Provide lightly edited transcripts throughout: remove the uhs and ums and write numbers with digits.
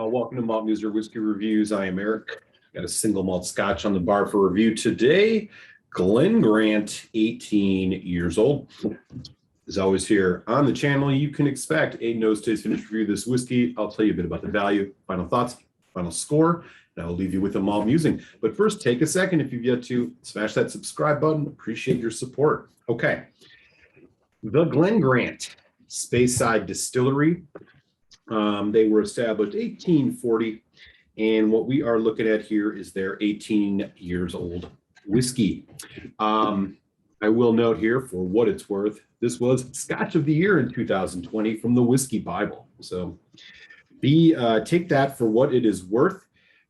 Welcome to Malt News or Whiskey Reviews. I am Eric. Got a single malt Scotch on the bar for review today. Glen Grant, 18 years old. As always, here on the channel, you can expect a nose taste finish review of this whiskey. I'll tell you a bit about the value, final thoughts, final score, and I'll leave you with a malt musing. But first, take a second if you've yet to smash that subscribe button. Appreciate your support. Okay. The Glen Grant Speyside Distillery. They were established 1840, and what we are looking at here is their 18 years old whiskey. I will note here, for what it's worth, this was Scotch of the Year in 2020 from the Whiskey Bible. So take that for what it is worth.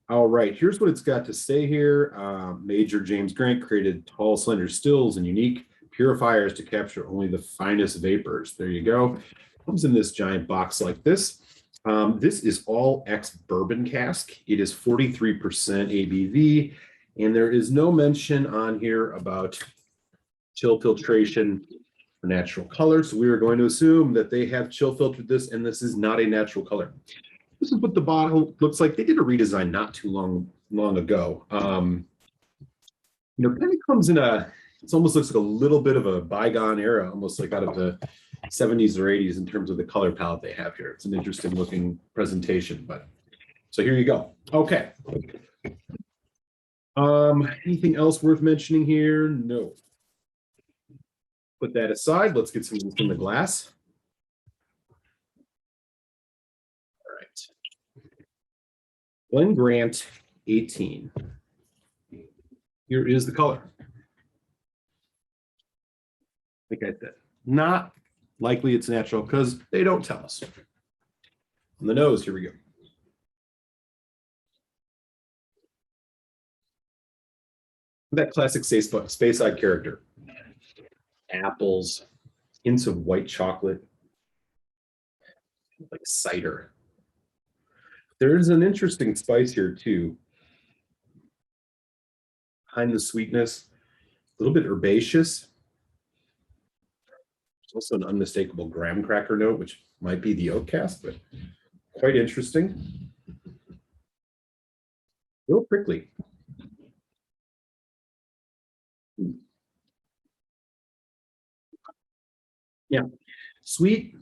All right, here's what it's got to say here. Major James Grant created tall, slender stills and unique purifiers to capture only the finest vapors. There you go. Comes in this giant box like this. This is all ex-bourbon cask. It is 43% ABV, and there is no mention on here about chill filtration or natural color. So we are going to assume that they have chill filtered this, and this is not a natural color. This is what the bottle looks like. They did a redesign not too long ago. Kind of comes in it almost looks like a little bit of a bygone era, almost like out of the 70s or 80s in terms of the color palette they have here. It's an interesting looking presentation, but so here you go. Okay. Anything else worth mentioning here? No. Put that aside. Let's get some in the glass. All right. Glen Grant 18. Here is the color. Like I said, not likely it's natural because they don't tell us. On the nose, here we go. That classic Speyside character. Apples, hints of white chocolate, like cider. There is an interesting spice here too. Behind the sweetness, a little bit herbaceous. There's also an unmistakable graham cracker note, which might be the oak cask, but quite interesting. A little prickly. Yeah, sweet,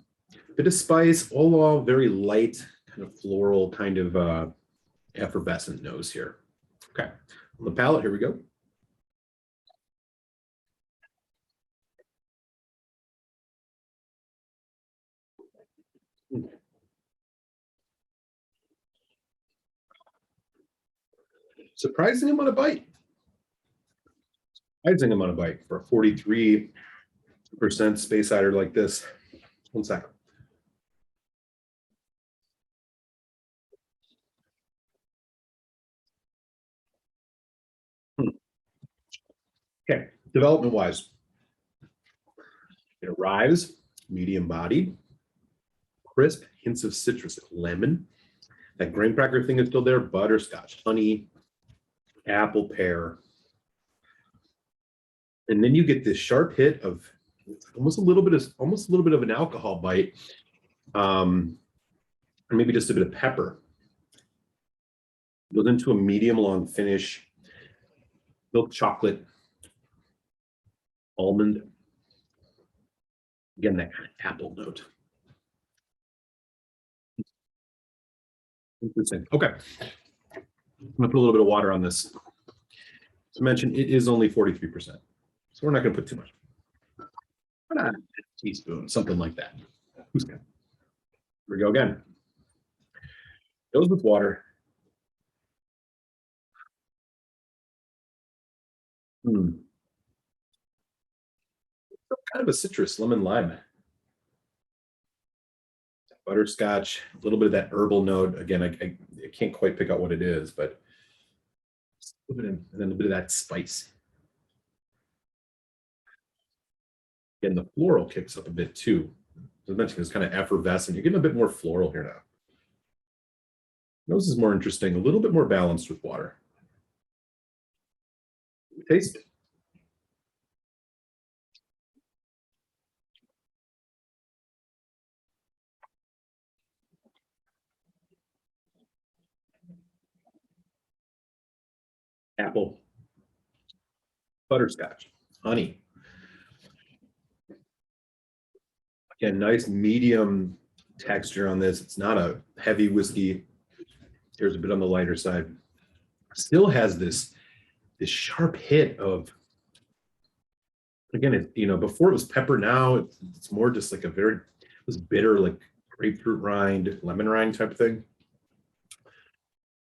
bit of spice, all very light, kind of floral, kind of effervescent nose here. Okay, on the palate, here we go. Surprising amount of bite. Surprising amount of bite for a 43% Speysider like this. One second. Okay, development wise, it arrives medium bodied, crisp, hints of citrus, lemon. That graham cracker thing is still there, butterscotch, honey, apple, pear. And then you get this sharp hit of almost a little bit of an alcohol bite, and maybe just a bit of pepper. Goes into a medium long finish, milk chocolate, almond. Again, that kind of apple note. Interesting. Okay. I'm gonna put a little bit of water on this. As I mentioned, it is only 43%. So we're not gonna put too much. A teaspoon, something like that. Who's got? Here we go again. Goes with water. Kind of a citrus, lemon lime. Butterscotch, a little bit of that herbal note. Again, I can't quite pick out what it is, but a little bit and then a bit of that spice. Again, the floral kicks up a bit too. As I mentioned, it's kind of effervescent. You're getting a bit more floral here now. Nose is more interesting, a little bit more balanced with water. Taste it. apple, butterscotch, honey. Again, nice medium texture on this. It's not a heavy whiskey. There's a bit on the lighter side. Still has this sharp hit of, again, before it was pepper, now it's more just like this bitter, like grapefruit rind, lemon rind type of thing.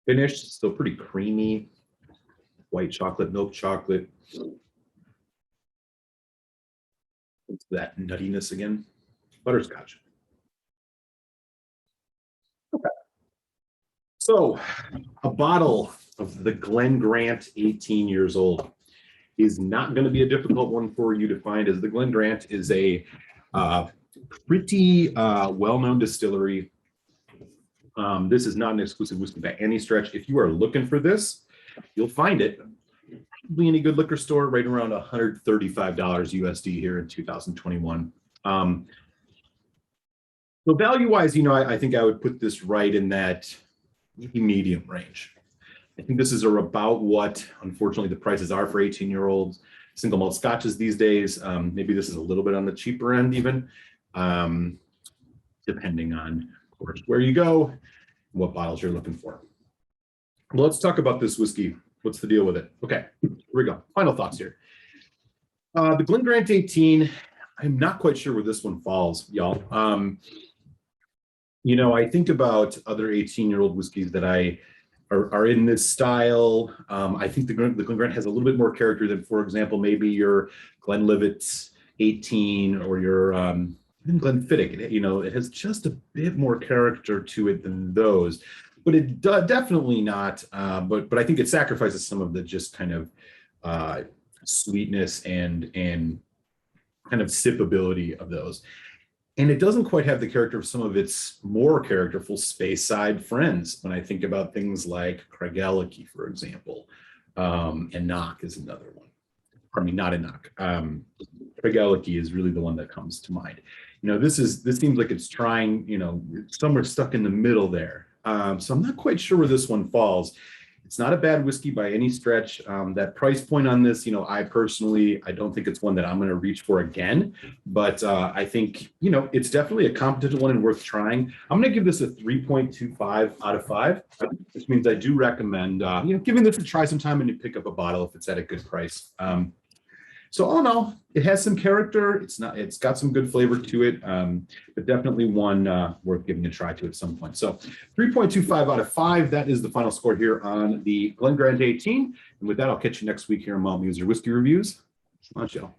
Finished, still pretty creamy. White chocolate, milk chocolate. It's that nuttiness again. Butterscotch. Okay. So a bottle of the Glen Grant 18 years old is not going to be a difficult one for you to find, as the Glen Grant is a pretty well-known distillery. This is not an exclusive whiskey by any stretch. If you are looking for this, you'll find it probably in a good liquor store right around $135 USD here in 2021. So value-wise, I think I would put this right in that medium range. I think this is about what, unfortunately, the prices are for 18-year-olds. Single malt scotches these days. Maybe this is a little bit on the cheaper end even, depending on, of course, where you go, what bottles you're looking for. Well, let's talk about this whiskey. What's the deal with it? Okay, here we go. Final thoughts here. The Glen Grant 18, I'm not quite sure where this one falls, y'all. I think about other 18-year-old whiskeys that are in this style. I think the Glen Grant has a little bit more character than, for example, maybe your Glenlivet's 18 or your Glenfiddich. It has just a bit more character to it than those, but it definitely not. But I think it sacrifices some of the just kind of sweetness and kind of sippability of those. And it doesn't quite have the character of some of its more characterful Speyside friends. When I think about things like Craigellachie, for example, and Knock is another one. Pardon me, not Knock. Craigellachie is really the one that comes to mind. This seems like it's trying, somewhere stuck in the middle there. So I'm not quite sure where this one falls. It's not a bad whiskey by any stretch. That price point on this, I don't think it's one that I'm going to reach for again, but I think, it's definitely a competent one and worth trying. I'm going to give this a 3.25 out of 5, which means I do recommend, giving this a try sometime and you pick up a bottle if it's at a good price. So all in all, it has some character. It's got some good flavor to it, but definitely one worth giving a try to at some point. So 3.25 out of 5. That is the final score here on the Glen Grant 18. And with that, I'll catch you next week here on Malt Muser Whiskey Reviews. On show.